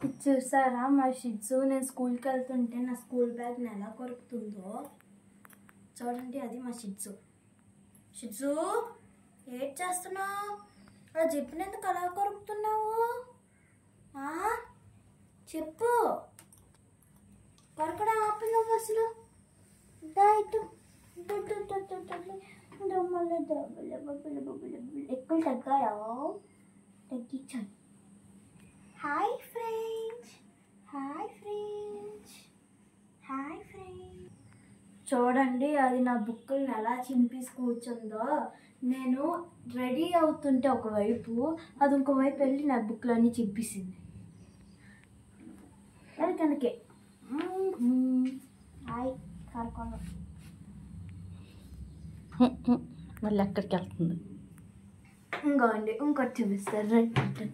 ఇది చూసారా మా షిట్సు నేను స్కూల్కి వెళ్తుంటే నా స్కూల్ బ్యాగ్ ఎలా కొరుకుతుందో చూడండి. అది మా షిట్సు. షిట్సు ఏం చేస్తున్నావు? అలా చెప్పినందుకు అలా కొరుకుతున్నావు? చెప్పు. కొరకడం ఆపి నువ్వు అసలు ఎక్కువ తగ్గాయా? తగ్గించాను. Hi friends, hi friends, hi friends. చూడండి అది నా బుక్కులను ఎలా చింపేసి కూర్చుందో. నేను రెడీ అవుతుంటే ఒకవైపు, అది ఇంకోవైపు వెళ్ళి నా బుక్లన్నీ చింపేసింది. అది కనుకే హాయ్ కారుకోను. మళ్ళీ ఎక్కడికి వెళ్తుంది? ఇంకోండి ఇంకోటి చూపిస్తారు. రండి.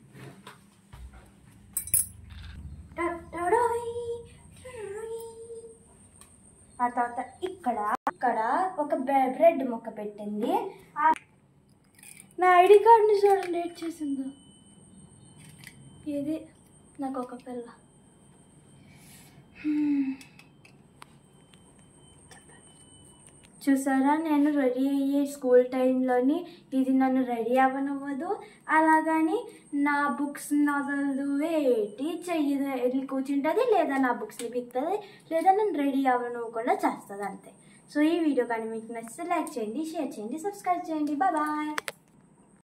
ఆ తర్వాత ఇక్కడ ఒక బ్రెడ్ ముక్క పెట్టింది. నా ఐడి కార్డ్ని చూడండి ఏడ్ చేసిందో. ఇది నాకు ఒక పిల్ల. చూసారా నేను రెడీ అయ్యే స్కూల్ టైంలోని ఇది నన్ను రెడీ అవ్వనివ్వదు. అలాగని నా బుక్స్ నవలదు, ఏటి చెయ్యదు, వెళ్ళి కూర్చుంటుంది, లేదా నా బుక్స్ని పిక్తుంది, లేదా నన్ను రెడీ అవ్వనివ్వకుండా చేస్తుంది అంతే. సో ఈ వీడియో కానీ మీకు నచ్చితే లైక్ చేయండి, షేర్ చేయండి, సబ్స్క్రైబ్ చేయండి. బాయ్.